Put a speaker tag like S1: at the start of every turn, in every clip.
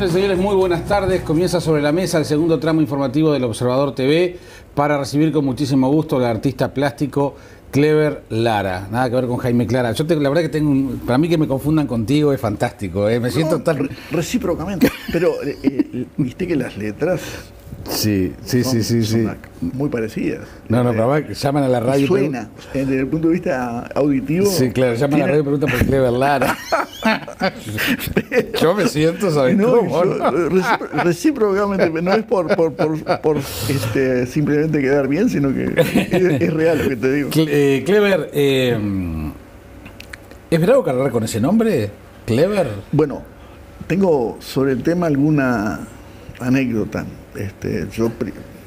S1: Señoras y señores, muy buenas tardes. Comienza Sobre la Mesa el segundo tramo informativo del Observador TV para recibir con muchísimo gusto al artista plástico Clever Lara. Nada que ver con Jaime Clara. La verdad que para mí que me confundan contigo es fantástico. Me siento tan...
S2: Recíprocamente. Pero, viste que las letras...
S1: Sí.
S2: Son muy parecidas.
S1: No, pero llaman a la radio.
S2: Suena, desde el punto de vista auditivo.
S1: Sí, claro, llaman a la radio y preguntan por Clever Lara. Yo me siento, ¿sabes cómo?
S2: Recíprocamente, no es por simplemente quedar bien, sino que es real lo que te digo.
S1: Clever, ¿es bravo cargar con ese nombre? ¿Clever?
S2: Bueno, tengo sobre el tema alguna anécdota. Yo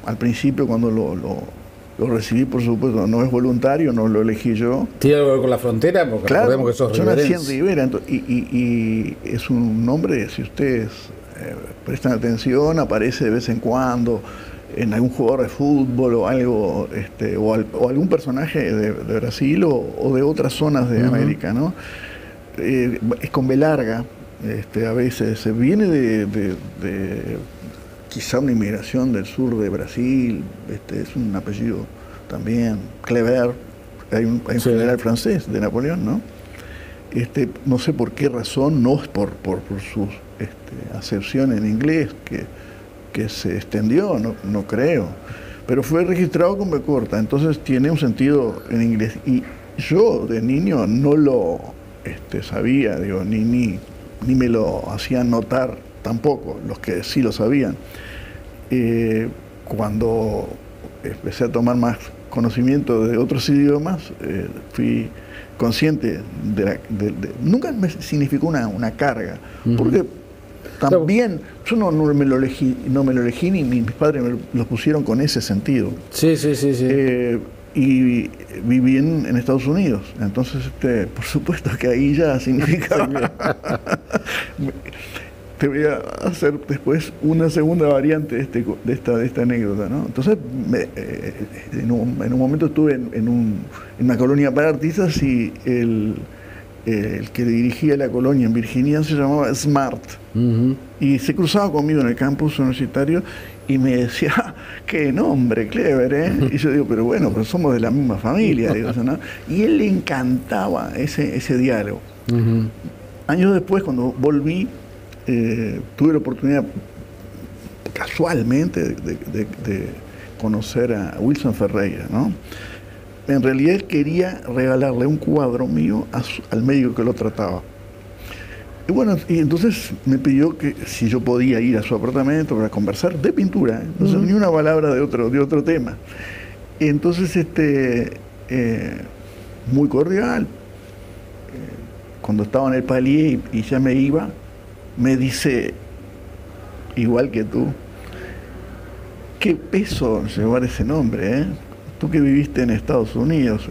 S2: al principio cuando lo recibí, por supuesto, no es voluntario, no lo elegí yo.
S1: ¿Tiene algo que ver con la frontera? Porque
S2: claro,
S1: recordemos que sos
S2: yo nací en
S1: riverense.
S2: Rivera, y es un nombre, si ustedes prestan atención, aparece de vez en cuando en algún jugador de fútbol o algo, o algún personaje de Brasil o de otras zonas de América, ¿no? Es con B larga, a veces viene de quizá una inmigración del sur de Brasil, es un apellido también, Clever, hay un general francés de Napoleón, ¿no? No sé por qué razón, no es por su acepción en inglés que se extendió, no creo, pero fue registrado con B corta, entonces tiene un sentido en inglés, y yo de niño no lo sabía, digo, ni me lo hacían notar tampoco, los que sí lo sabían. Cuando empecé a tomar más conocimiento de otros idiomas, fui consciente nunca me significó una carga, porque también yo no me lo elegí, ni mis padres me lo pusieron con ese sentido.
S1: Sí.
S2: Y viví en Estados Unidos, entonces por supuesto que ahí ya significaba. Te voy a hacer después una segunda variante de esta anécdota, ¿no? Entonces, en un momento estuve en una colonia para artistas, y el que dirigía la colonia en Virginia se llamaba Smart, y se cruzaba conmigo en el campus universitario y me decía, ¡ah, qué nombre, Clever, ¿eh? Y yo digo, pero bueno, pues somos de la misma familia, digo, ¿no? Y él le encantaba ese diálogo. Años después, cuando volví, tuve la oportunidad casualmente de conocer a Wilson Ferreira, ¿no? En realidad él quería regalarle un cuadro mío al médico que lo trataba. Y bueno, y entonces me pidió que si yo podía ir a su apartamento para conversar de pintura, entonces ni una palabra de otro tema. Y entonces muy cordial. Cuando estaba en el palier y ya me iba, me dice, igual que tú, qué peso llevar ese nombre, ¿eh? Tú que viviste en Estados Unidos,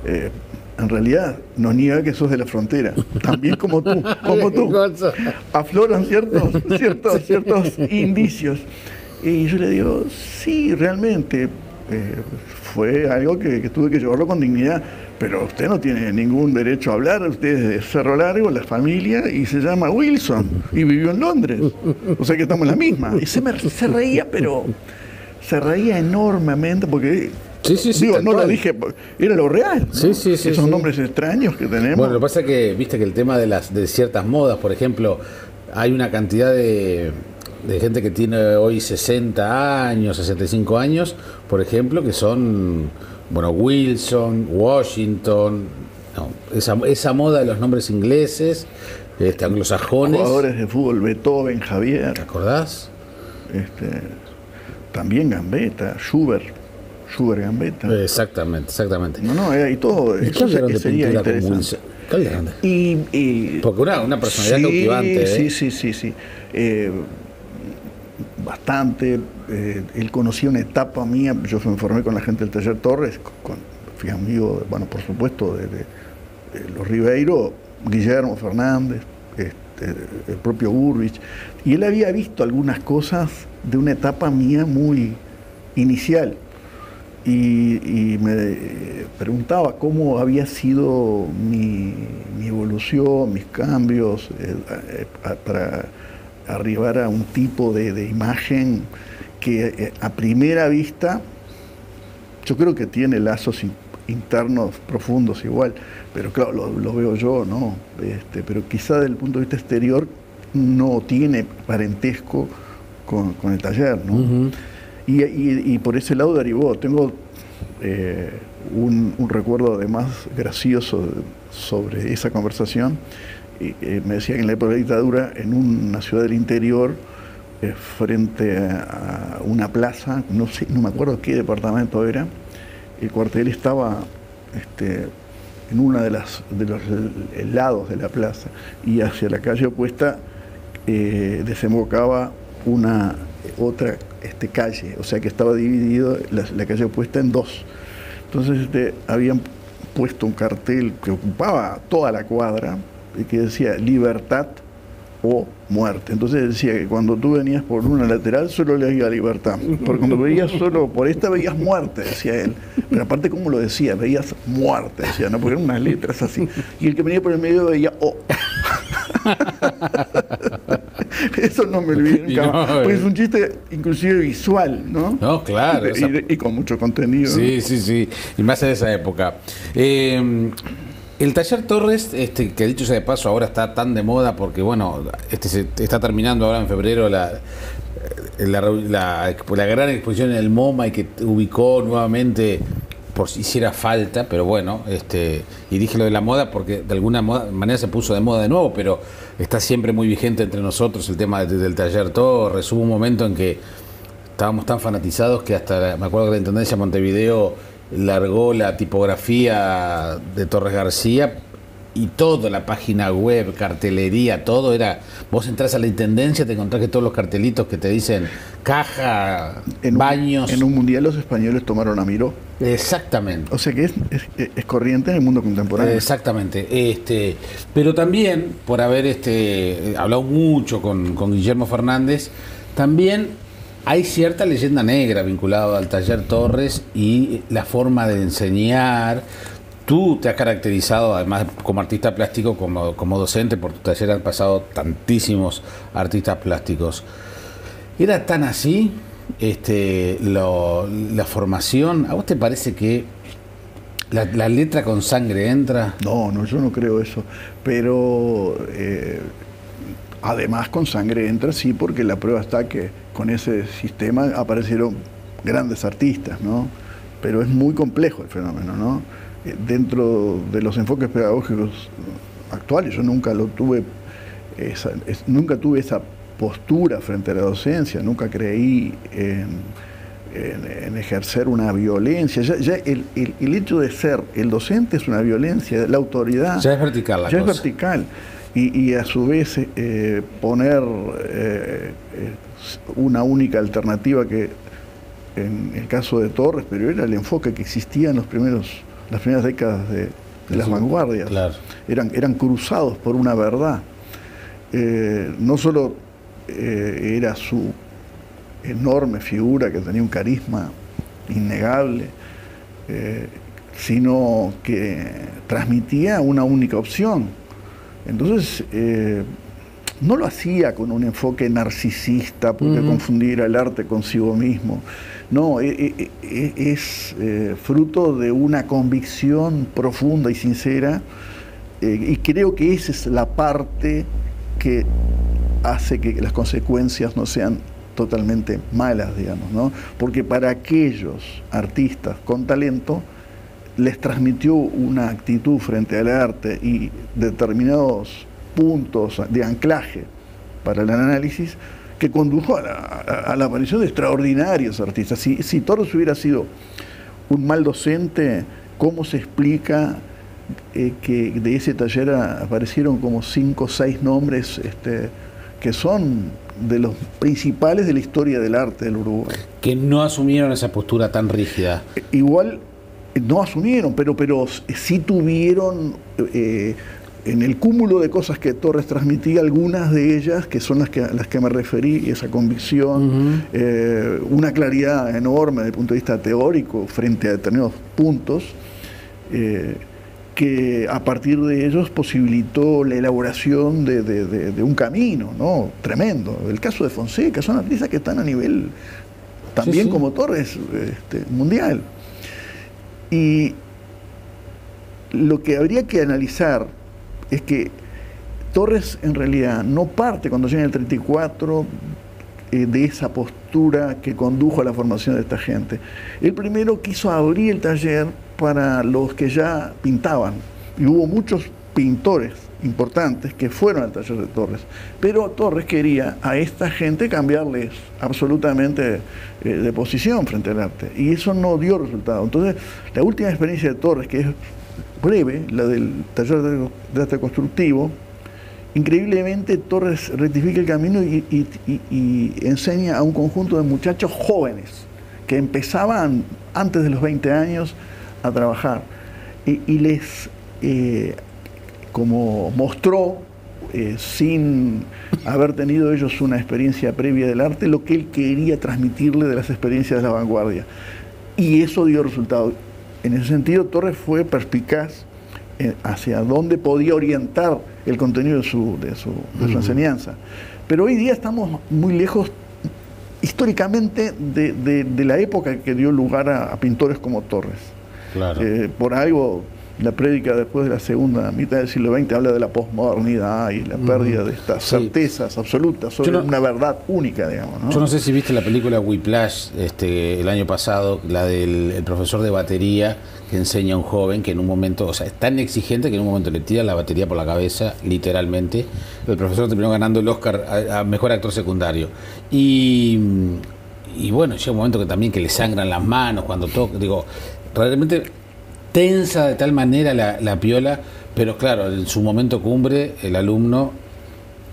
S2: en realidad nos niega que sos de la frontera, también como tú, afloran ciertos indicios. Y yo le digo, sí, realmente, fue algo que tuve que llevarlo con dignidad. Pero usted no tiene ningún derecho a hablar, usted es de Cerro Largo, la familia, y se llama Wilson, y vivió en Londres. O sea que estamos en la misma. Y se reía, pero se reía enormemente, porque, digo, no lo dije, era lo real, ¿no? Esos nombres extraños que tenemos.
S1: Bueno, lo que pasa es que, viste que el tema de ciertas modas, por ejemplo, hay una cantidad de gente que tiene hoy 60 años, 65 años, por ejemplo, que son... Bueno, Wilson, Washington, no, esa moda de los nombres ingleses, anglosajones.
S2: Jugadores de fútbol, Beethoven, Javier.
S1: ¿Te acordás?
S2: También Gambetta, Schubert Gambetta.
S1: Exactamente.
S2: No, hay todo. Eso sería interesante.
S1: Porque una personalidad cautivante.
S2: Sí. Bastante. Él conocía una etapa mía, yo me formé con la gente del Taller Torres, fui amigo, bueno, por supuesto, de los Ribeiro, Guillermo Fernández, el propio Urwich, y él había visto algunas cosas de una etapa mía muy inicial, y me preguntaba cómo había sido mi evolución, mis cambios, para arribar a un tipo de imagen que a primera vista yo creo que tiene lazos internos profundos igual, pero claro, lo veo yo, ¿no? Pero quizá desde el punto de vista exterior no tiene parentesco con el taller, ¿no? Uh-huh. Y por ese lado derivó. Tengo un recuerdo además gracioso sobre esa conversación. Me decía que en la época de la dictadura, en una ciudad del interior, frente a una plaza, no me acuerdo qué departamento era, el cuartel estaba en una de los lados de la plaza, y hacia la calle opuesta desembocaba otra calle, o sea que estaba dividido la calle opuesta en dos. Entonces habían puesto un cartel que ocupaba toda la cuadra y que decía libertad o muerte. Entonces decía que cuando tú venías por una lateral solo leía libertad, porque cuando veías solo por esta veías muerte, decía él. Pero aparte, ¿cómo lo decía? Veías muerte, decía, ¿no? Porque eran unas letras así. Y el que venía por el medio veía O. Eso no me olvidé nunca más. Porque es un chiste inclusive visual, ¿no?
S1: No, claro.
S2: Y con mucho contenido.
S1: Sí, sí, sí. Y más en esa época. El taller Torres, que dicho sea de paso, ahora está tan de moda porque, bueno, se está terminando ahora en febrero la gran exposición en el MoMA, y que ubicó nuevamente, por si hiciera falta, pero bueno, y dije lo de la moda porque de alguna manera se puso de moda de nuevo, pero está siempre muy vigente entre nosotros el tema del taller Torres. Hubo un momento en que estábamos tan fanatizados que hasta me acuerdo que la Intendencia de Montevideo largó la tipografía de Torres García, y toda la página web, cartelería, todo era... Vos entrás a la Intendencia, te encontrás que todos los cartelitos que te dicen caja, baños...
S2: En un mundial los españoles tomaron a Miró.
S1: Exactamente.
S2: O sea que es corriente en el mundo contemporáneo.
S1: Exactamente. Pero también, por haber hablado mucho con Guillermo Fernández, también hay cierta leyenda negra vinculada al taller Torres y la forma de enseñar. Tú te has caracterizado, además como artista plástico, como docente. Por tu taller han pasado tantísimos artistas plásticos. ¿Era tan así la formación? ¿A vos te parece que la letra con sangre entra?
S2: No, yo no creo eso. Pero además con sangre entra, sí, porque la prueba está que con ese sistema aparecieron grandes artistas, ¿no? Pero es muy complejo el fenómeno, ¿no? Dentro de los enfoques pedagógicos actuales, yo nunca tuve esa postura frente a la docencia, nunca creí en ejercer una violencia. Ya el hecho de ser el docente es una violencia, la autoridad
S1: ya es vertical la
S2: cosa.
S1: Es
S2: vertical. Y a su vez poner una única alternativa, que en el caso de Torres, pero era el enfoque que existía en las primeras décadas de las vanguardias.
S1: Claro.
S2: Eran cruzados por una verdad. No solo era su enorme figura, que tenía un carisma innegable, sino que transmitía una única opción. Entonces, no lo hacía con un enfoque narcisista, porque confundir el arte consigo mismo. No, es fruto de una convicción profunda y sincera, y creo que esa es la parte que hace que las consecuencias no sean totalmente malas, digamos, ¿no? Porque para aquellos artistas con talento les transmitió una actitud frente al arte y determinados puntos de anclaje para el análisis que condujo a la aparición de extraordinarios artistas. Si Torres hubiera sido un mal docente, ¿cómo se explica que de ese taller aparecieron como 5 o 6 nombres que son de los principales de la historia del arte del Uruguay?
S1: Que no asumieron esa postura tan rígida.
S2: Igual no asumieron, pero sí tuvieron, en el cúmulo de cosas que Torres transmitía, algunas de ellas, que son las que me referí, esa convicción, una claridad enorme desde el punto de vista teórico frente a determinados puntos, que a partir de ellos posibilitó la elaboración de un camino, ¿no? Tremendo. El caso de Fonseca, son artistas que están a nivel también sí, sí, como Torres mundial. Y lo que habría que analizar es que Torres en realidad no parte cuando llega en el 34 de esa postura que condujo a la formación de esta gente. Él primero quiso abrir el taller para los que ya pintaban, y hubo muchos pintores importantes que fueron al taller de Torres, pero Torres quería a esta gente cambiarles absolutamente de posición frente al arte, y eso no dio resultado. Entonces, la última experiencia de Torres, que es breve, la del taller de arte constructivo, increíblemente Torres rectifica el camino y enseña a un conjunto de muchachos jóvenes que empezaban antes de los 20 años a trabajar, y les como mostró sin haber tenido ellos una experiencia previa del arte, lo que él quería transmitirle de las experiencias de la vanguardia, y eso dio resultado. En ese sentido, Torres fue perspicaz hacia dónde podía orientar el contenido de su enseñanza. Pero hoy día estamos muy lejos históricamente de la época que dio lugar a pintores como Torres.
S1: Claro.
S2: Por algo, la prédica después de la segunda mitad del siglo XX habla de la posmodernidad y la pérdida de estas certezas absolutas sobre una verdad única, digamos, ¿no?
S1: Yo no sé si viste la película Whiplash el año pasado, la del profesor de batería que enseña a un joven que en un momento, o sea, es tan exigente que en un momento le tira la batería por la cabeza, literalmente. El profesor terminó ganando el Oscar a mejor actor secundario. Y bueno, llega un momento que también que le sangran las manos cuando toca. Digo, realmente tensa de tal manera la piola, pero claro, en su momento cumbre el alumno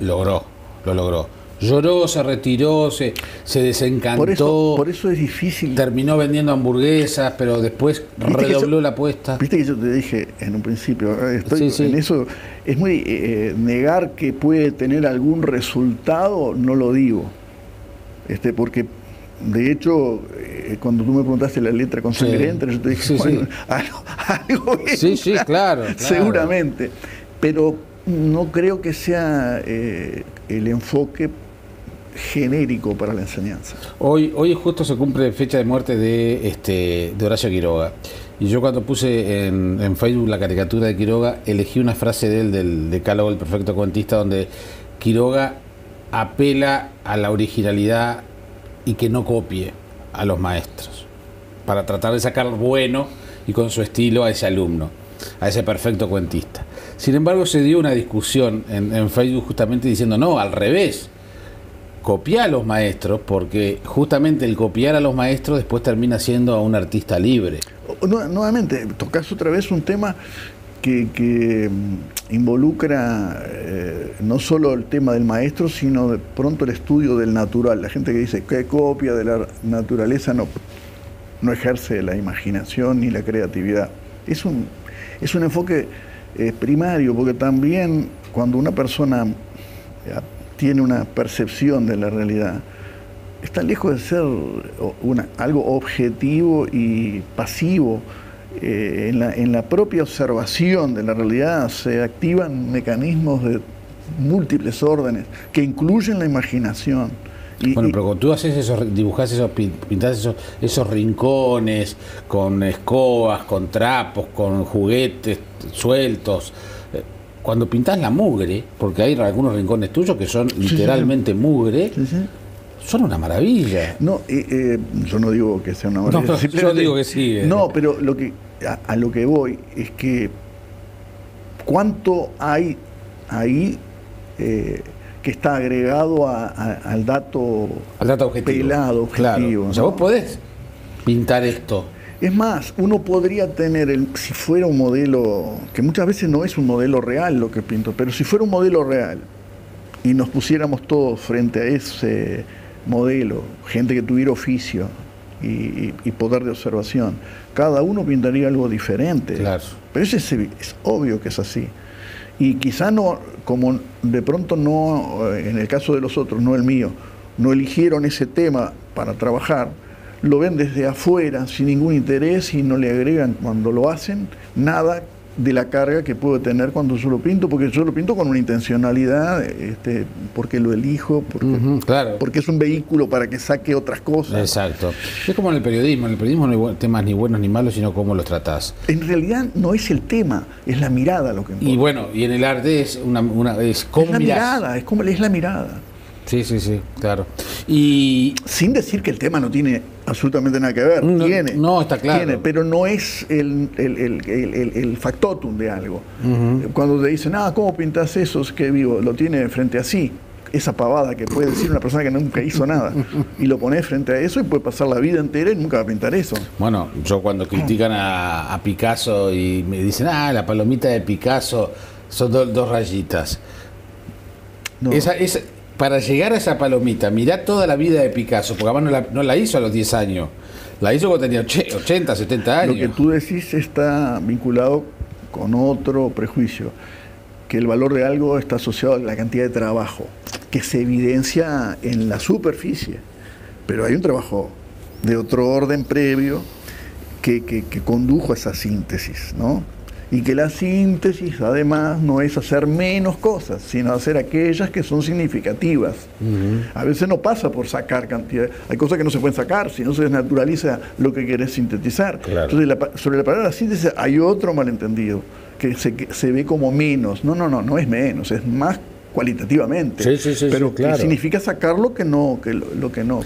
S1: lo logró. Lloró, se retiró, se desencantó.
S2: Por eso es difícil.
S1: Terminó vendiendo hamburguesas, pero después redobló la apuesta.
S2: Viste que yo te dije en un principio, en eso, es muy negar que puede tener algún resultado, no lo digo. Porque de hecho, cuando tú me preguntaste la letra con sangre entra, yo te dije, bueno, algo es,
S1: claro.
S2: Seguramente. Pero no creo que sea el enfoque genérico para la enseñanza.
S1: Hoy justo se cumple fecha de muerte de Horacio Quiroga. Y yo cuando puse en Facebook la caricatura de Quiroga, elegí una frase de él del decálogo del perfecto cuentista, donde Quiroga apela a la originalidad y que no copie a los maestros, para tratar de sacar bueno y con su estilo a ese alumno, a ese perfecto cuentista. Sin embargo, se dio una discusión en Facebook justamente diciendo, no, al revés, copia a los maestros, porque justamente el copiar a los maestros después termina siendo a un artista libre.
S2: Nuevamente, tocas otra vez un tema que involucra no solo el tema del maestro, sino de pronto el estudio del natural. La gente que dice que copia de la naturaleza no ejerce la imaginación ni la creatividad. Es un enfoque primario, porque también cuando una persona tiene una percepción de la realidad, está lejos de ser algo objetivo y pasivo. En la propia observación de la realidad se activan mecanismos de múltiples órdenes que incluyen la imaginación.
S1: Bueno, pero cuando tú haces dibujás pintás esos rincones con escobas, con trapos, con juguetes sueltos, cuando pintás la mugre, porque hay algunos rincones tuyos que son literalmente mugre, son una maravilla.
S2: No, yo no digo que sea una maravilla.
S1: No, yo digo que sí.
S2: No, pero a lo que voy es que cuánto hay ahí que está agregado al dato
S1: objetivo.
S2: Pelado, objetivo.
S1: Claro. O sea, vos podés pintar esto.
S2: Es más, uno podría tener, si fuera un modelo, que muchas veces no es un modelo real lo que pinto, pero si fuera un modelo real y nos pusiéramos todos frente a ese modelo, gente que tuviera oficio y poder de observación, cada uno pintaría algo diferente.
S1: Claro.
S2: Pero es obvio que es así. Y quizá no, como de pronto no, en el caso de los otros, no el mío, no eligieron ese tema para trabajar, lo ven desde afuera sin ningún interés y no le agregan cuando lo hacen nada de la carga que puedo tener cuando yo lo pinto, porque yo lo pinto con una intencionalidad, porque lo elijo,
S1: claro.
S2: porque es un vehículo para que saque otras cosas.
S1: Exacto. Es como en el periodismo no hay temas ni buenos ni malos, sino cómo los tratás.
S2: En realidad no es el tema, es la mirada lo que importa.
S1: Y bueno, y en el arte es es cómo
S2: es la
S1: mirás.
S2: mirada, es la mirada.
S1: Sí, claro. Y
S2: sin decir que el tema no tiene absolutamente nada que ver,
S1: no, está claro.
S2: Tiene, pero no es el factotum de algo. Cuando te dicen, ¿cómo pintas eso? Es que vivo, lo tiene frente a sí. Esa pavada que puede decir una persona que nunca hizo nada. Y lo pones frente a eso y puede pasar la vida entera y nunca va a pintar eso.
S1: Bueno, yo cuando critican a Picasso y me dicen, la palomita de Picasso son dos rayitas.
S2: No.
S1: Para llegar a esa palomita, mirá toda la vida de Picasso, porque además no la hizo a los 10 años, la hizo cuando tenía 80, 70 años.
S2: Lo que tú decís está vinculado con otro prejuicio, que el valor de algo está asociado a la cantidad de trabajo, que se evidencia en la superficie, pero hay un trabajo de otro orden previo que condujo a esa síntesis, ¿no? Y que la síntesis, además, no es hacer menos cosas, sino hacer aquellas que son significativas. A veces no pasa por sacar cantidad. Hay cosas que no se pueden sacar, si no se desnaturaliza lo que querés sintetizar.
S1: Claro.
S2: Entonces, sobre la palabra síntesis hay otro malentendido, que se ve como menos. No es menos, es más cualitativamente.
S1: Sí,
S2: pero
S1: claro.
S2: Que significa sacar lo que no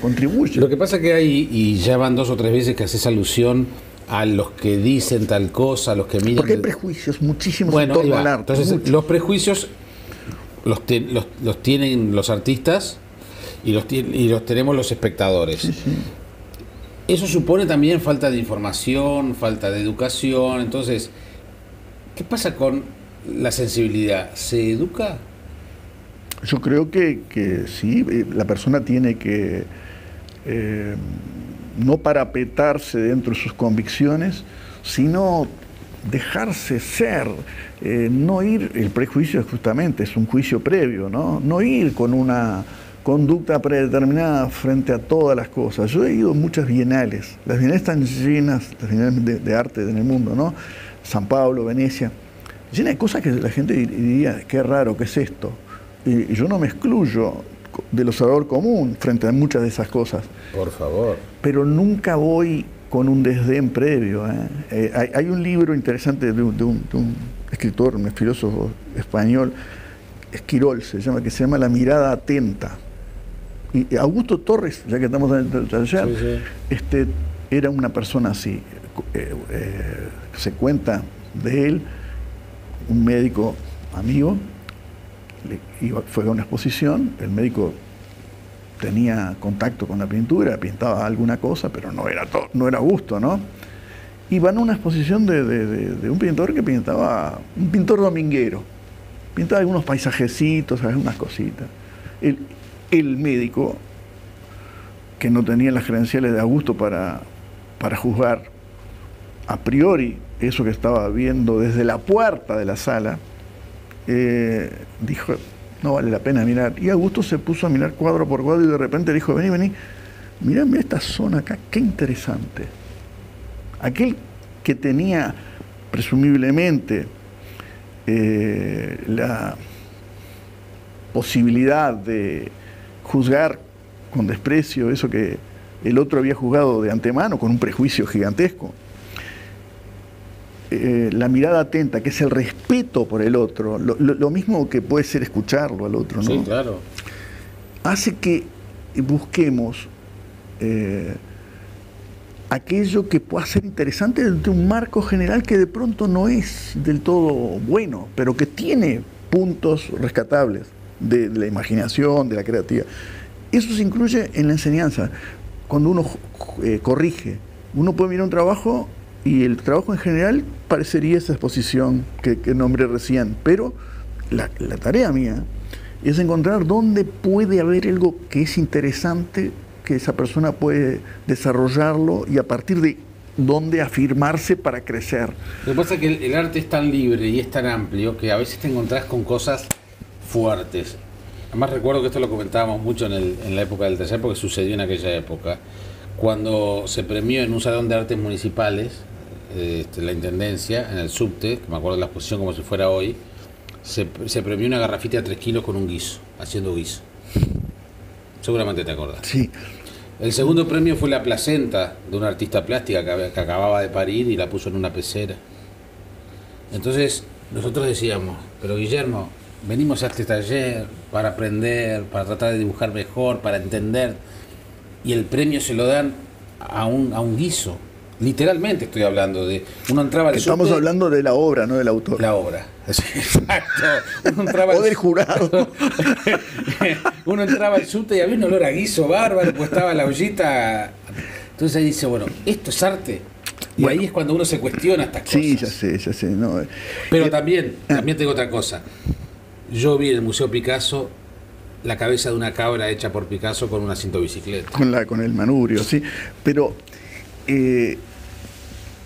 S2: contribuye.
S1: Lo que pasa es que hay, y ya van 2 o 3 veces que haces alusión a los que dicen tal cosa, a los que miran.
S2: Porque hay prejuicios muchísimos en torno al arte.
S1: Entonces,
S2: muchos.
S1: los prejuicios los tienen los artistas y los tenemos los espectadores.
S2: Sí.
S1: Eso supone también falta de información, falta de educación. Entonces, ¿qué pasa con la sensibilidad? ¿Se educa?
S2: Yo creo que sí, la persona tiene que no parapetarse dentro de sus convicciones, sino dejarse ser, no ir, el prejuicio justamente es un juicio previo, no ir con una conducta predeterminada frente a todas las cosas. Yo he ido a muchas bienales, las bienales están llenas, las bienales de arte en el mundo, ¿no? San Pablo, Venecia, llenas de cosas que la gente diría, qué raro, ¿qué es esto? Y yo no me excluyo del observador común frente a muchas de esas cosas.
S1: Por favor.
S2: Pero nunca voy con un desdén previo. Hay un libro interesante de un escritor, un filósofo español, Esquirol se llama, que se llama La mirada atenta. Y Augusto Torres, ya que estamos en el taller, era una persona así. Se cuenta de él, un médico amigo, fue a una exposición, el médico tenía contacto con la pintura, pintaba alguna cosa, pero no era gusto, ¿no? Y van a una exposición de un pintor que pintaba, un pintor dominguero, pintaba algunos paisajecitos, algunas cositas. El médico, que no tenía las credenciales de Augusto para juzgar a priori eso que estaba viendo desde la puerta de la sala, dijo, no vale la pena mirar. Y Augusto se puso a mirar cuadro por cuadro y de repente dijo, vení, mirame esta zona acá, qué interesante. Aquel que tenía presumiblemente la posibilidad de juzgar con desprecio eso que el otro había juzgado de antemano, con un prejuicio gigantesco. La mirada atenta, que es el respeto por el otro, lo mismo que puede ser escucharlo al otro, ¿no?
S1: Sí, claro.
S2: Hace que busquemos aquello que pueda ser interesante dentro de un marco general que de pronto no es del todo bueno, pero que tiene puntos rescatables de la imaginación, de la creatividad. Eso se incluye en la enseñanza. Cuando uno corrige, uno puede mirar un trabajo y el trabajo en general parecería esa exposición que nombré recién, pero la tarea mía es encontrar dónde puede haber algo que es interesante, que esa persona puede desarrollarlo y a partir de dónde afirmarse para crecer.
S1: Lo que pasa es que el arte es tan libre y es tan amplio que a veces te encontrás con cosas fuertes. Además recuerdo que esto lo comentábamos mucho en la época del taller, porque sucedió en aquella época, cuando se premió en un salón de artes municipales, la intendencia, en el subte, que me acuerdo de la exposición como si fuera hoy, se premió una garrafita de 3 kilos con un guiso, haciendo guiso. Seguramente te acordás.
S2: Sí.
S1: El segundo premio fue la placenta de una artista plástica que acababa de parir y la puso en una pecera. Entonces nosotros decíamos, pero Guillermo, venimos a este taller para aprender, para tratar de dibujar mejor, para entender, y el premio se lo dan a un guiso. Literalmente estoy hablando de... Uno entraba al
S2: Estamos hablando de la obra, no del autor.
S1: La obra. Exacto. Uno entraba
S2: o del jurado.
S1: Uno entraba al subte y había un olor a guiso bárbaro, pues estaba la ollita. Entonces ahí dice, bueno, esto es arte. Y bueno, ahí es cuando uno se cuestiona estas cosas.
S2: Sí, ya sé. No.
S1: Pero también tengo otra cosa. Yo vi en el Museo Picasso la cabeza de una cabra hecha por Picasso con un asiento de bicicleta.
S2: Con el manubrio, sí. Pero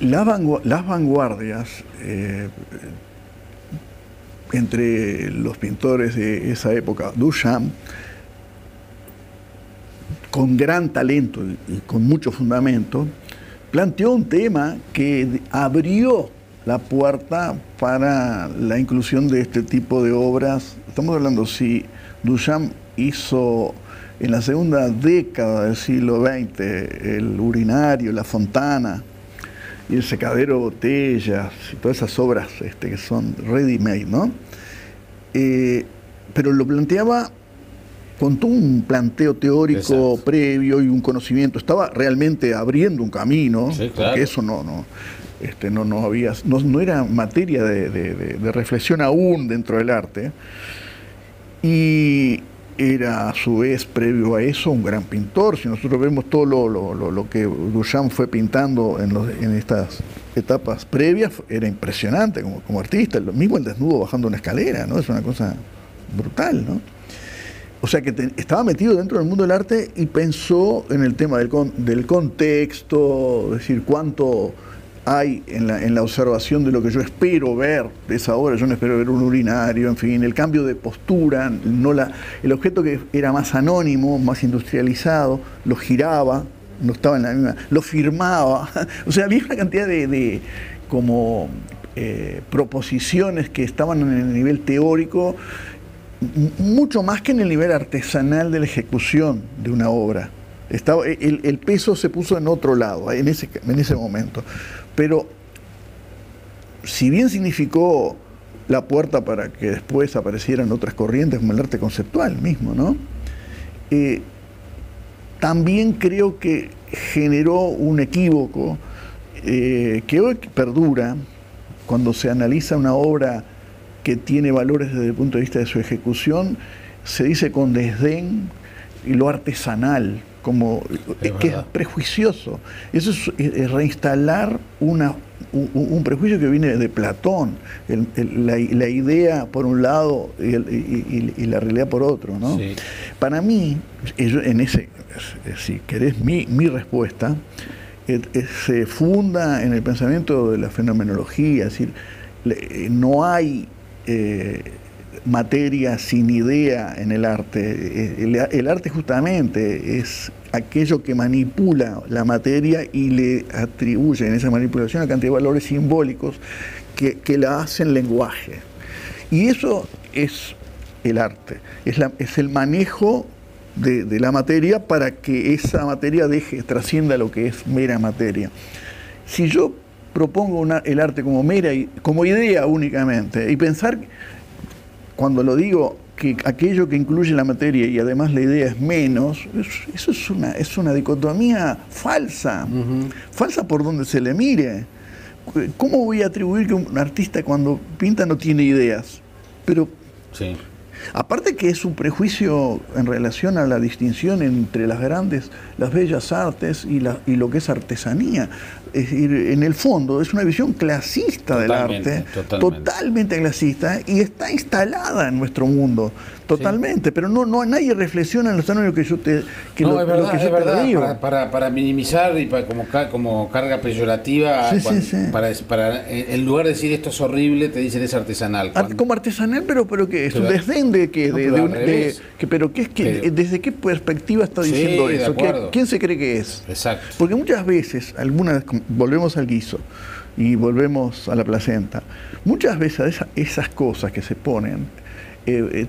S2: las vanguardias entre los pintores de esa época, Duchamp, con gran talento y con mucho fundamento, planteó un tema que abrió la puerta para la inclusión de este tipo de obras. Estamos hablando, si Duchamp hizo en la segunda década del siglo XX el urinario, la fontana y el secadero de botellas y todas esas obras que son ready-made, ¿no? Pero lo planteaba con todo un planteo teórico previo y un conocimiento. Estaba realmente abriendo un camino, sí, claro. Porque eso no era materia de reflexión aún dentro del arte. Y era a su vez, previo a eso, un gran pintor. Si nosotros vemos todo lo que Duchamp fue pintando en estas etapas previas, era impresionante como artista. Lo mismo el desnudo bajando una escalera, ¿no? Es una cosa brutal, ¿no? O sea que estaba metido dentro del mundo del arte y pensó en el tema del contexto, es decir, cuánto hay en la observación de lo que yo espero ver de esa obra. Yo no espero ver un urinario, en fin, el cambio de postura, el objeto que era más anónimo, más industrializado, lo giraba, no estaba en la misma, lo firmaba. O sea, había una cantidad de proposiciones que estaban en el nivel teórico, mucho más que en el nivel artesanal de la ejecución de una obra. El peso se puso en otro lado, en ese momento. Pero, si bien significó la puerta para que después aparecieran otras corrientes, como el arte conceptual mismo, ¿no? También creo que generó un equívoco que hoy perdura cuando se analiza una obra que tiene valores desde el punto de vista de su ejecución, se dice con desdén y lo artesanal, que es prejuicioso. Eso es reinstalar un prejuicio que viene de Platón, la idea por un lado y la realidad por otro, ¿no? Sí. Para mí, si querés mi respuesta, se funda en el pensamiento de la fenomenología, es decir, no hay materia sin idea en el arte. El arte justamente es aquello que manipula la materia y le atribuye en esa manipulación una cantidad de valores simbólicos que la hacen lenguaje. Y eso es el arte, es el manejo de la materia para que esa materia trascienda lo que es mera materia. Si yo propongo el arte como idea únicamente, y pensar, cuando lo digo, que aquello que incluye la materia y además la idea es menos, eso es una dicotomía falsa, falsa por donde se le mire. ¿Cómo voy a atribuir que un artista cuando pinta no tiene ideas? Pero sí. Aparte que es un prejuicio en relación a la distinción entre las bellas artes y lo que es artesanía. Es decir, en el fondo es una visión clasista del arte, totalmente clasista, y está instalada en nuestro mundo, totalmente, sí. Pero nadie reflexiona en los términos que yo te digo.
S1: Para minimizar y como carga peyorativa, para en lugar de decir esto es horrible, te dicen es artesanal.
S2: Como artesanal, pero que es un desdén ¿desde qué perspectiva está diciendo eso? ¿Quién se cree que es?
S1: Exacto.
S2: Porque muchas veces, volvemos al guiso, y volvemos a la placenta. Muchas veces esas cosas que se ponen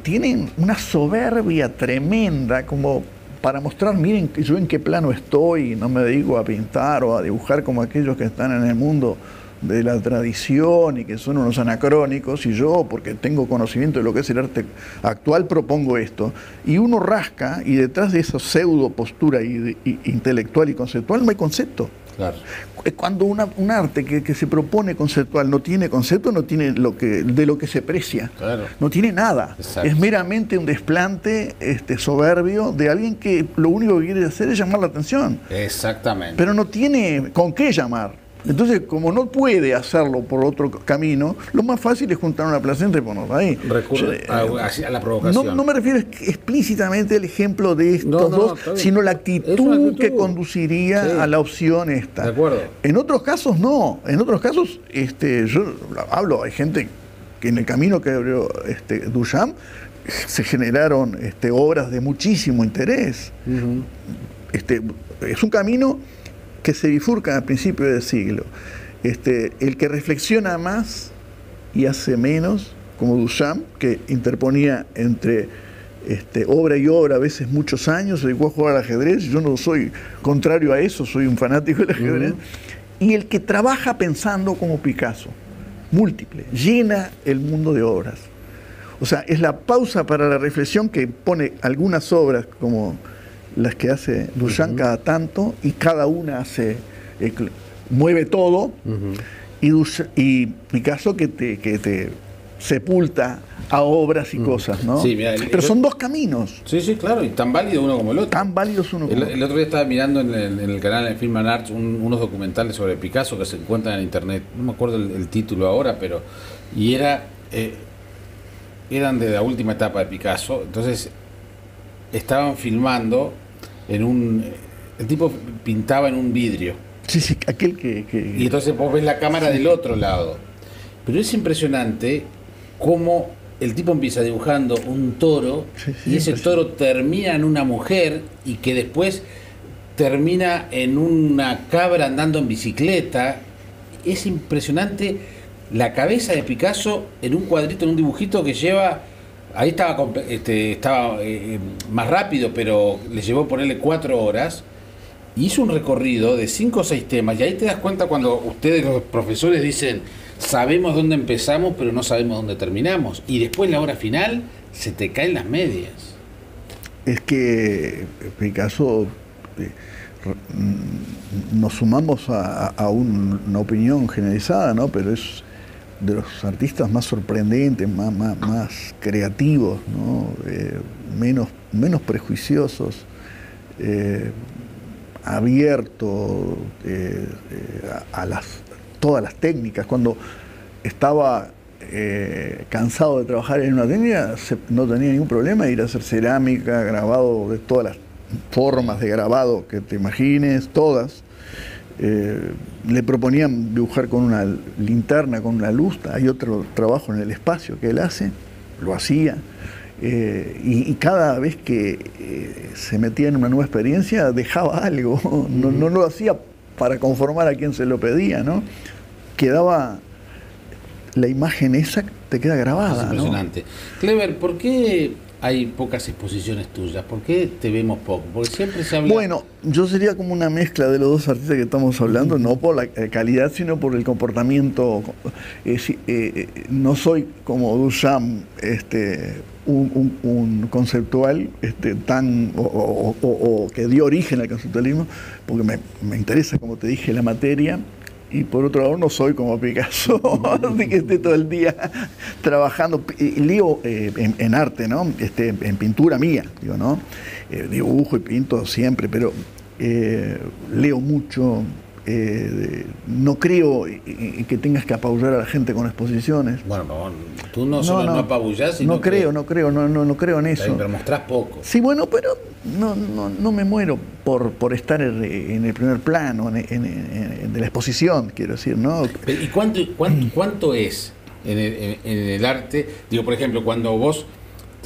S2: tienen una soberbia tremenda, como para mostrar, miren yo en qué plano estoy, no me dedico a pintar o a dibujar como aquellos que están en el mundo de la tradición y que son unos anacrónicos, y yo, porque tengo conocimiento de lo que es el arte actual, propongo esto. Y uno rasca, y detrás de esa pseudo postura intelectual y conceptual no hay concepto.
S1: Claro.
S2: Cuando un arte que se propone conceptual no tiene concepto, no tiene de lo que se precia.
S1: Claro.
S2: No tiene nada.
S1: Exacto.
S2: Es meramente un desplante soberbio de alguien que lo único que quiere hacer es llamar la atención.
S1: Exactamente.
S2: Pero no tiene con qué llamar. Entonces, como no puede hacerlo por otro camino, lo más fácil es juntar una placenta y ponerla ahí.
S1: Recurre a la provocación.
S2: No me refiero explícitamente al ejemplo de estos dos, sino la actitud que conduciría a la opción esta.
S1: De acuerdo.
S2: En otros casos no. En otros casos, yo hablo, hay gente que en el camino que abrió Duchamp se generaron obras de muchísimo interés.
S1: Uh-huh.
S2: Es un camino que se bifurca al principio del siglo. El que reflexiona más y hace menos, como Duchamp, que interponía entre obra y obra a veces muchos años, se dedicó a jugar al ajedrez. Yo no soy contrario a eso, soy un fanático del ajedrez. Uh-huh. Y el que trabaja pensando como Picasso, múltiple, llena el mundo de obras. O sea, es la pausa para la reflexión que pone algunas obras como las que hace Duchamp uh-huh. cada tanto, y cada una hace mueve todo, uh-huh. y Picasso que te sepulta a obras y uh-huh. cosas, ¿no?
S1: Sí, mirá,
S2: pero son dos caminos.
S1: Sí, sí, claro, y tan válido uno como el otro.
S2: Tan válidos uno como el otro.
S1: El otro día estaba mirando en el canal de Film and Arts unos documentales sobre Picasso que se encuentran en internet, no me acuerdo el título ahora, pero y eran de la última etapa de Picasso. Entonces estaban filmando el tipo pintaba en un vidrio.
S2: Sí, sí, aquel que...
S1: Y entonces vos ves la cámara sí. del otro lado. Pero es impresionante cómo el tipo empieza dibujando un toro, sí, sí, y ese toro termina en una mujer, y que después termina en una cabra andando en bicicleta. Es impresionante la cabeza de Picasso en un cuadrito, en un dibujito que lleva... Ahí estaba más rápido, pero le llevó ponerle 4 horas. Hizo un recorrido de 5 o 6 temas. Y ahí te das cuenta cuando ustedes, los profesores, dicen: sabemos dónde empezamos, pero no sabemos dónde terminamos. Y después, la hora final, se te caen las medias.
S2: Es que Picasso, nos sumamos a una opinión generalizada, ¿no? Pero es de los artistas más sorprendentes, más creativos, ¿no? Menos prejuiciosos, abierto a todas las técnicas. Cuando estaba cansado de trabajar en una técnica, no tenía ningún problema de ir a hacer cerámica, grabado de todas las formas de grabado que te imagines, todas. Le proponían dibujar con una linterna, con una luz. Hay otro trabajo en el espacio que él hace, lo hacía, y cada vez que se metía en una nueva experiencia dejaba algo, no lo hacía para conformar a quien se lo pedía, ¿no? Quedaba la imagen esa, te queda grabada.
S1: Es impresionante, ¿no? Clever, ¿por qué hay pocas exposiciones tuyas? ¿Por qué te vemos poco? Porque siempre se habla...
S2: Bueno, yo sería como una mezcla de los dos artistas que estamos hablando, no por la calidad, sino por el comportamiento. No soy como Duchamp, un conceptual o que dio origen al conceptualismo, porque me interesa, como te dije, la materia. Y por otro lado, no soy como Picasso, de que esté todo el día trabajando. Leo en arte, ¿no? En pintura mía, digo, ¿no? Dibujo y pinto siempre, pero leo mucho. No creo que tengas que apabullar a la gente con exposiciones.
S1: Bueno, tú no solo no apabullás, sino
S2: no creo en eso.
S1: Pero mostrás poco.
S2: Sí, bueno, pero no me muero por estar en el primer plano de la exposición, quiero decir, ¿no?
S1: ¿Y cuánto es en el arte? Digo, por ejemplo, cuando vos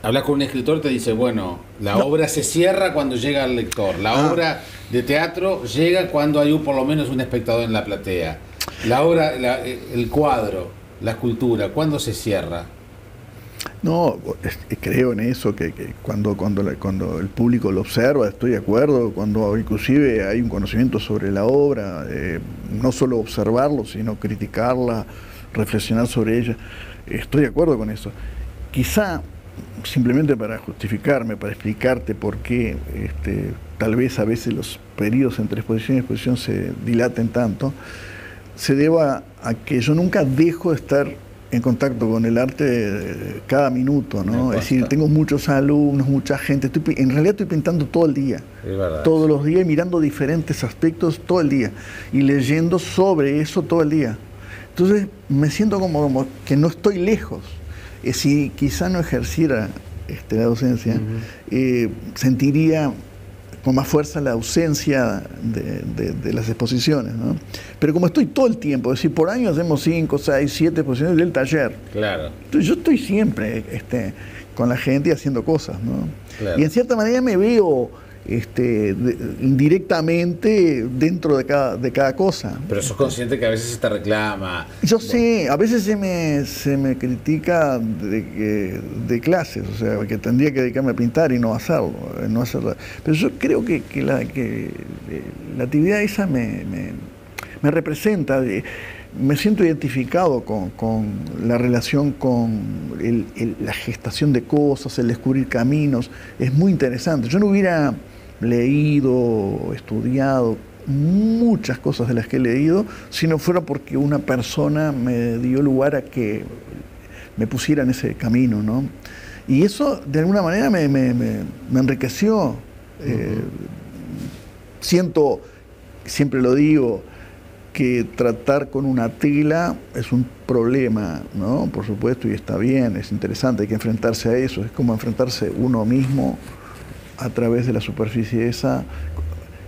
S1: hablas con un escritor, te dice, bueno, la obra se cierra cuando llega el lector, la obra de teatro llega cuando hay por lo menos un espectador en la platea. La obra, el cuadro, la escultura, ¿cuándo se cierra?
S2: No, creo en eso, que cuando el público lo observa, estoy de acuerdo, cuando inclusive hay un conocimiento sobre la obra, no solo observarlo, sino criticarla, reflexionar sobre ella, estoy de acuerdo con eso. Quizá, simplemente para justificarme, para explicarte por qué tal vez a veces los periodos entre exposición y exposición se dilaten tanto, se deba a que yo nunca dejo de estar en contacto con el arte cada minuto, ¿no? Es decir, tengo muchos alumnos, mucha gente, en realidad estoy pintando todo el día, todos los días, mirando diferentes aspectos todo el día y leyendo sobre eso todo el día. Entonces me siento como que no estoy lejos. Si quizá no ejerciera la docencia, sentiría con más fuerza la ausencia de las exposiciones, ¿no? Pero como estoy todo el tiempo, es decir, por año hacemos 5, 6, 7 exposiciones del taller.
S1: Claro.
S2: Entonces yo estoy siempre con la gente haciendo cosas, ¿no?
S1: Claro.
S2: Y en cierta manera me veo indirectamente dentro de cada cosa.
S1: Pero sos consciente que a veces se te reclama.
S2: Yo sé, a veces se me critica de clases, o sea, que tendría que dedicarme a pintar y no hacerlo, no hacerlo. Pero yo creo que la actividad esa me representa. Me siento identificado con la relación con la gestación de cosas, el descubrir caminos. Es muy interesante. Yo no hubiera leído, estudiado muchas cosas de las que he leído si no fuera porque una persona me dio lugar a que me pusiera en ese camino, ¿no? Y eso de alguna manera me enriqueció. Siento, siempre lo digo, que tratar con una tela es un problema, ¿no? Por supuesto, y está bien, es interesante, hay que enfrentarse a eso, es como enfrentarse uno mismo a través de la superficie esa,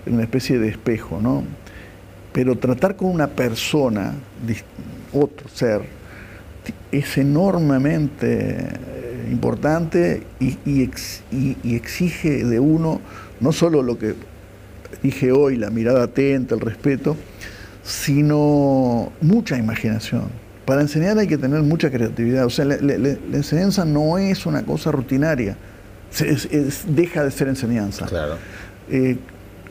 S2: en una especie de espejo, ¿no? Pero tratar con una persona, otro ser, es enormemente importante y exige de uno no solo lo que dije hoy, la mirada atenta, el respeto, sino mucha imaginación. Para enseñar hay que tener mucha creatividad. O sea, la enseñanza no es una cosa rutinaria, deja de ser enseñanza.
S1: Claro.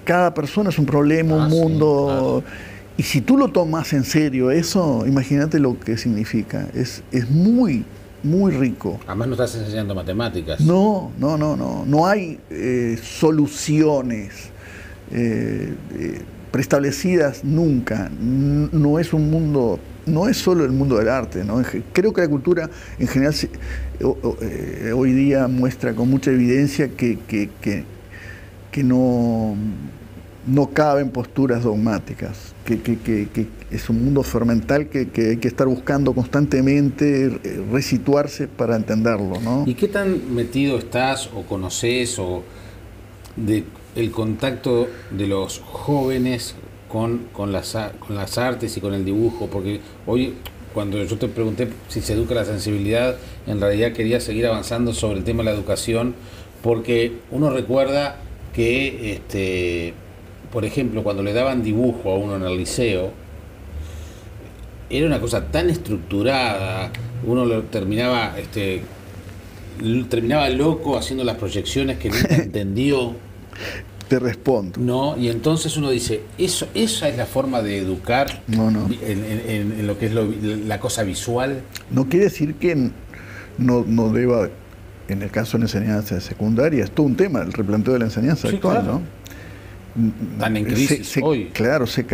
S2: Cada persona es un problema, un mundo.
S1: Sí, claro.
S2: Y si tú lo tomas en serio eso, imagínate lo que significa. Es muy, muy rico.
S1: Además no estás enseñando matemáticas.
S2: No hay soluciones preestablecidas nunca. No es un mundo, no es solo el mundo del arte, ¿no? Creo que la cultura en general hoy día muestra con mucha evidencia que no caben posturas dogmáticas, que es un mundo fermental que hay que estar buscando constantemente resituarse para entenderlo, ¿no?
S1: ¿Y qué tan metido estás o conoces o de el contacto de los jóvenes con las artes y con el dibujo? Porque hoy, cuando yo te pregunté si se educa la sensibilidad, en realidad quería seguir avanzando sobre el tema de la educación, porque uno recuerda que, por ejemplo, cuando le daban dibujo a uno en el liceo, era una cosa tan estructurada, uno lo terminaba loco haciendo las proyecciones que nunca entendió.
S2: Te respondo.
S1: No, y entonces uno dice, esa es la forma de educar en lo que es la cosa visual.
S2: No quiere decir que no deba, en el caso de la enseñanza secundaria, es todo un tema, el replanteo de la enseñanza actual,
S1: claro.
S2: ¿no?
S1: Están en crisis hoy.
S2: Claro, se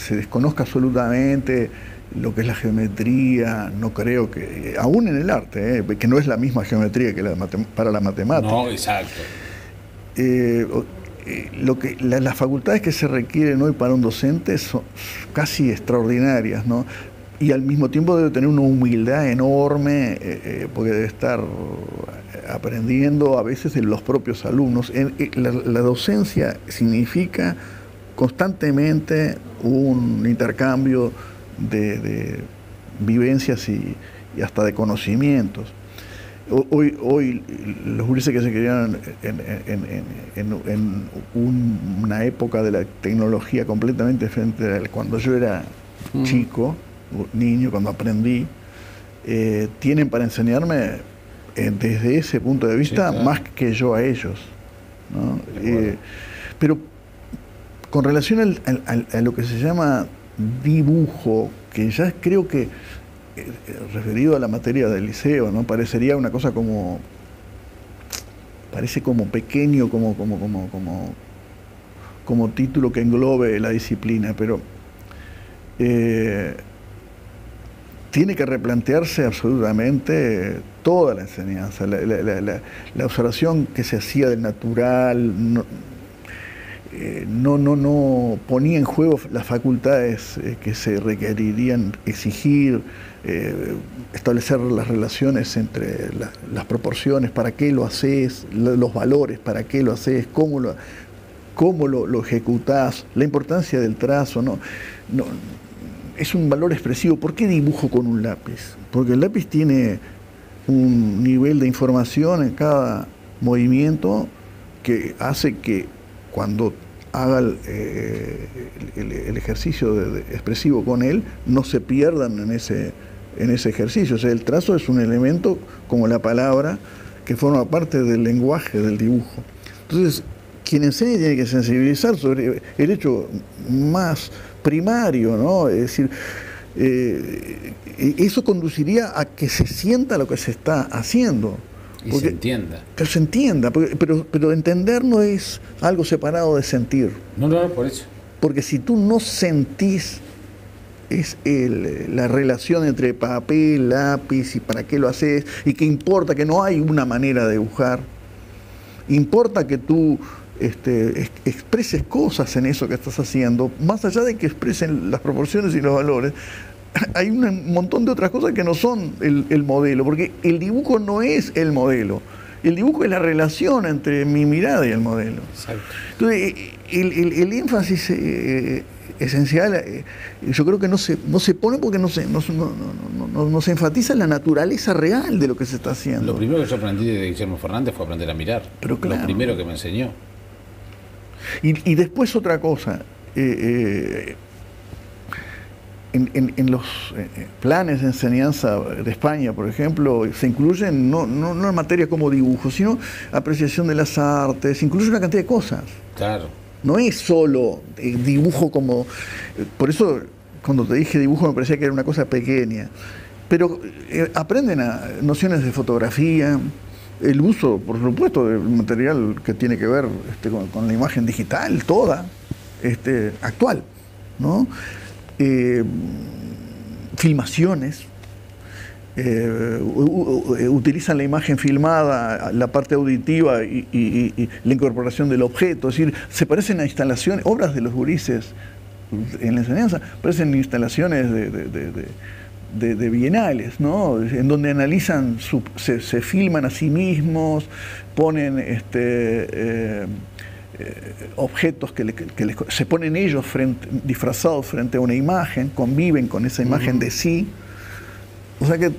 S2: desconozca absolutamente lo que es la geometría. No creo que, aún en el arte, que no es la misma geometría que para la matemática.
S1: No, exacto.
S2: Las facultades que se requieren hoy para un docente son casi extraordinarias, ¿no? Y al mismo tiempo debe tener una humildad enorme, porque debe estar aprendiendo a veces de los propios alumnos. La docencia significa constantemente un intercambio de vivencias y hasta de conocimientos. Hoy los gurises que se criaron en una época de la tecnología completamente diferente a cuando yo era chico, niño, cuando aprendí, tienen para enseñarme desde ese punto de vista, sí, claro, más que yo a ellos, ¿no? Pero con relación a lo que se llama dibujo, que ya creo que, referido a la materia del liceo, ¿no? Parecería una cosa como, parece como pequeño, como título que englobe la disciplina, pero tiene que replantearse absolutamente toda la enseñanza, la observación que se hacía del natural, no ponía en juego las facultades que se requerirían exigir, establecer las relaciones entre las proporciones, para qué lo haces, los valores, para qué lo haces, cómo lo ejecutás, la importancia del trazo, no, es un valor expresivo. ¿Por qué dibujo con un lápiz? Porque el lápiz tiene un nivel de información en cada movimiento que hace que cuando haga el ejercicio expresivo con él, no se pierdan en ese ejercicio. O sea, el trazo es un elemento como la palabra que forma parte del lenguaje del dibujo. Entonces, quien enseña tiene que sensibilizar sobre el hecho más primario, ¿no? Es decir, eso conduciría a que se sienta lo que se está haciendo.
S1: Y se entienda.
S2: Que se entienda, pero entender no es algo separado de sentir.
S1: No, por eso.
S2: Porque si tú no sentís, es la relación entre papel, lápiz y para qué lo haces, y que importa que no hay una manera de dibujar, importa que tú expreses cosas en eso que estás haciendo, más allá de que expresen las proporciones y los valores. Hay un montón de otras cosas que no son el modelo, porque el dibujo no es el modelo. El dibujo es la relación entre mi mirada y el modelo. Exacto. Entonces, el énfasis esencial, yo creo que no se pone porque no se enfatiza en la naturaleza real de lo que se está haciendo.
S1: Lo primero que yo aprendí de Guillermo Fernández fue aprender a mirar.
S2: Pero claro,
S1: lo primero que me enseñó.
S2: Y después otra cosa. En los planes de enseñanza de España, por ejemplo, se incluyen no en materia como dibujo, sino apreciación de las artes, se incluye una cantidad de cosas.
S1: Claro.
S2: No es solo dibujo como... Por eso, cuando te dije dibujo, me parecía que era una cosa pequeña. Pero aprenden nociones de fotografía, el uso, por supuesto, del material que tiene que ver con la imagen digital, toda, actual, ¿no? Filmaciones, utilizan la imagen filmada, la parte auditiva y la incorporación del objeto. Es decir, se parecen a instalaciones, obras de los gurises en la enseñanza, parecen instalaciones de bienales, ¿no? En donde analizan, se filman a sí mismos, ponen objetos que se ponen ellos disfrazados frente a una imagen, conviven con esa imagen de sí. O sea que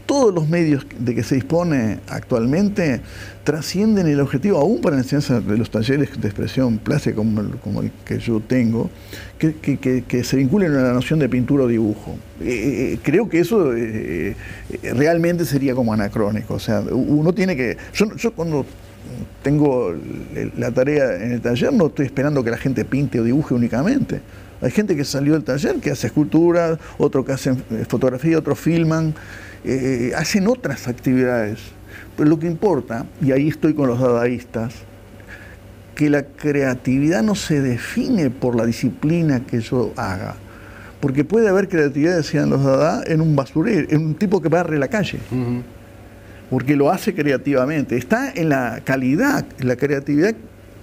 S2: todos los medios de que se dispone actualmente trascienden el objetivo, aún para la enseñanza de los talleres de expresión plástica como el que yo tengo, que se vinculen a la noción de pintura o dibujo. Creo que eso realmente sería como anacrónico. O sea, uno tiene que... Yo cuando tengo la tarea en el taller, no estoy esperando que la gente pinte o dibuje únicamente. Hay gente que salió del taller que hace esculturas, otros que hacen fotografía, otros filman, hacen otras actividades. Pero lo que importa, y ahí estoy con los dadaístas, que la creatividad no se define por la disciplina que yo haga. Porque puede haber creatividad, decían los dada, en un basurero, en un tipo que barre la calle. Porque lo hace creativamente. Está en la calidad, en la creatividad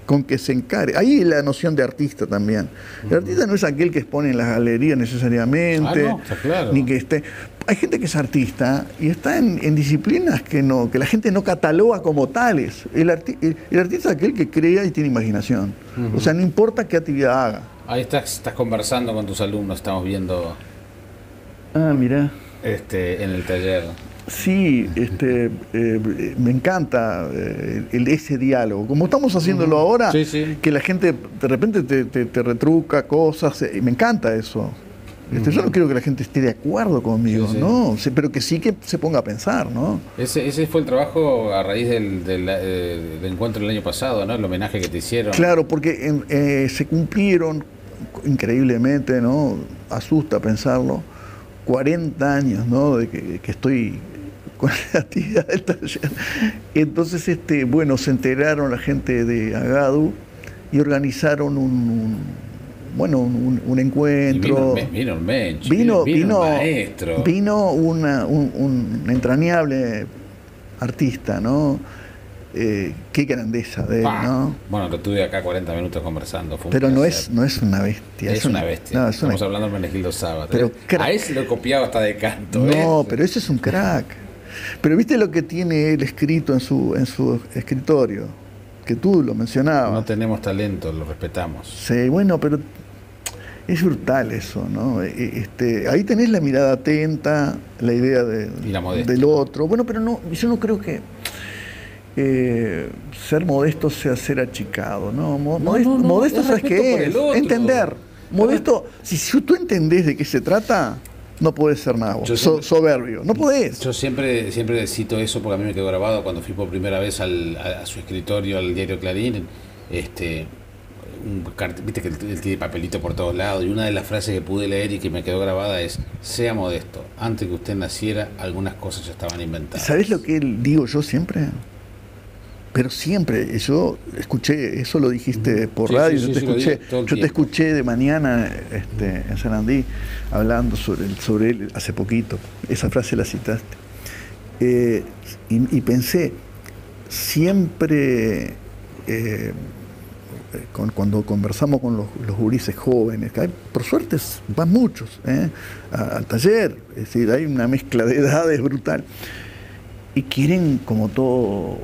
S2: con que se encare. Ahí la noción de artista también. El artista no es aquel que expone en las galerías necesariamente,
S1: no, está claro,
S2: ni que esté... Hay gente que es artista y está en disciplinas que la gente no cataloga como tales. El artista es aquel que crea y tiene imaginación. O sea, no importa qué actividad haga.
S1: Ahí estás conversando con tus alumnos, estamos viendo...
S2: Ah, mirá.
S1: En el taller.
S2: Sí, me encanta ese diálogo. Como estamos haciéndolo ahora,
S1: sí, sí,
S2: que la gente de repente te retruca cosas, me encanta eso. Yo no creo que la gente esté de acuerdo conmigo,
S1: Sí, sí.
S2: ¿no? Pero que sí que se ponga a pensar, ¿no?
S1: Ese fue el trabajo a raíz del encuentro del año pasado, ¿no? El homenaje que te hicieron.
S2: Claro, porque se cumplieron increíblemente, ¿no? Asusta pensarlo, 40 años, ¿no? De que estoy con la actividad del taller. Entonces, bueno, se enteraron la gente de Agadu y organizaron un encuentro.
S1: Vino el Mench,
S2: Vino
S1: el maestro.
S2: Vino un entrañable artista, ¿no? Qué grandeza de él, ¿no?
S1: Bueno, lo tuve acá 40 minutos conversando.
S2: Pero no es una bestia.
S1: Es una bestia.
S2: No,
S1: Estamos hablando de Menegildo Sábato.
S2: Pero
S1: a ese lo copiaba hasta de canto.
S2: No, pero ese es un crack. Pero viste lo que tiene él escrito en su escritorio, que tú lo mencionabas.
S1: No tenemos talento, lo respetamos.
S2: Sí, bueno, pero es brutal eso, ¿no? Ahí tenés la mirada atenta, la idea del otro. Bueno, pero no, yo no creo que ser modesto sea ser achicado, ¿no? Modesto, ¿sabes qué es? Entender. Modesto, si tú entendés de qué se trata, no podés ser nada soberbio, no podés.
S1: Yo siempre cito eso porque a mí me quedó grabado cuando fui por primera vez a su escritorio, al diario Clarín. Viste que él tiene papelito por todos lados, y una de las frases que pude leer y que me quedó grabada es: sea modesto, antes que usted naciera algunas cosas ya estaban inventadas.
S2: ¿Sabés lo que digo yo siempre? Pero siempre, yo escuché, eso lo dijiste por radio, yo te escuché de mañana en Sarandí hablando sobre él hace poquito, esa frase la citaste. Y pensé, siempre cuando conversamos con los gurises jóvenes, que por suerte van muchos al taller, es decir, hay una mezcla de edades brutal. Y quieren, como toda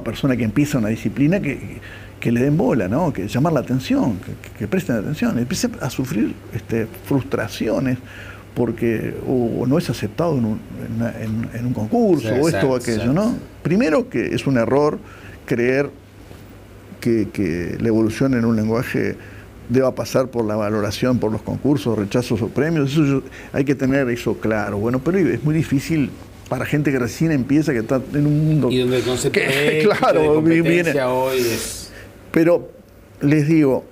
S2: persona que empieza una disciplina, que le den bola, ¿no? Que llamar la atención, que presten atención. Empiezan a sufrir frustraciones porque no es aceptado en un concurso, sí, o esto o aquello, ¿no? Primero, que es un error creer que la evolución en un lenguaje deba pasar por la valoración, por los concursos, rechazos o premios. Hay que tener eso claro. Bueno, pero es muy difícil para gente que recién empieza, que está en un mundo...
S1: Y donde el concepto de competencia hoy es...
S2: Pero les digo,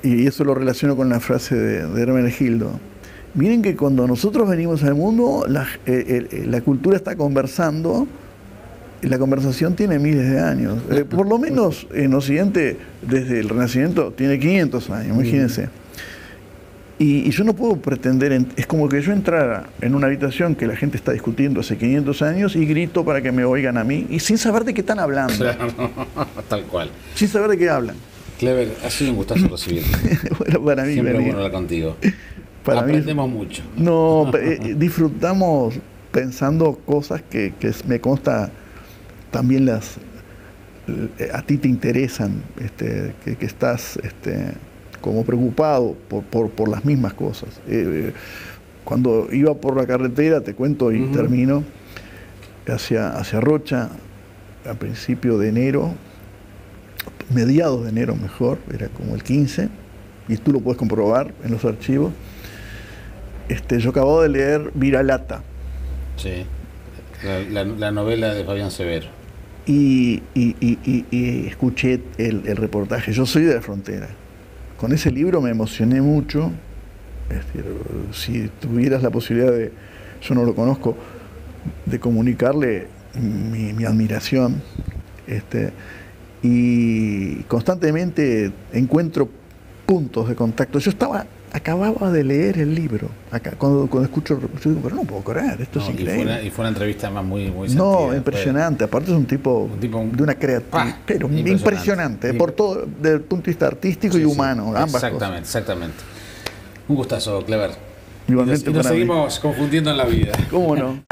S2: y eso lo relaciono con la frase de Hermenegildo, miren que cuando nosotros venimos al mundo, la cultura está conversando, y la conversación tiene miles de años. Por lo menos en Occidente, desde el Renacimiento, tiene 500 años, imagínense. Y yo no puedo pretender, es como que yo entrara en una habitación que la gente está discutiendo hace 500 años y grito para que me oigan a mí, y sin saber de qué están hablando.
S1: Claro, tal cual.
S2: Sin saber de qué hablan.
S1: Clever, ha sido un gustazo recibirte.
S2: Bueno, para mí,
S1: siempre es bueno hablar contigo. Aprendemos mucho.
S2: No, disfrutamos pensando cosas que me consta también a ti te interesan, que estás... como preocupado por las mismas cosas. Cuando iba por la carretera, te cuento y termino, hacia Rocha, a principio de enero, mediados de enero mejor, era como el 15, y tú lo puedes comprobar en los archivos. Yo acabo de leer Viralata.
S1: Sí, la novela de Fabián Severo.
S2: Y escuché el reportaje. Yo soy de la frontera. Con ese libro me emocioné mucho. Si tuvieras la posibilidad de, yo no lo conozco, de comunicarle mi admiración, y constantemente encuentro puntos de contacto. Acababa de leer el libro, cuando escucho, yo digo, pero no puedo creer, esto es increíble.
S1: Y fue una entrevista más muy sentida.
S2: No, impresionante. Aparte es un tipo de una creatividad, pero impresionante, por todo, desde el punto de vista artístico y humano, ambas cosas.
S1: Exactamente. Un gustazo, Clever.
S2: Igualmente,
S1: y nos seguimos confundiendo en la vida.
S2: ¿Cómo no?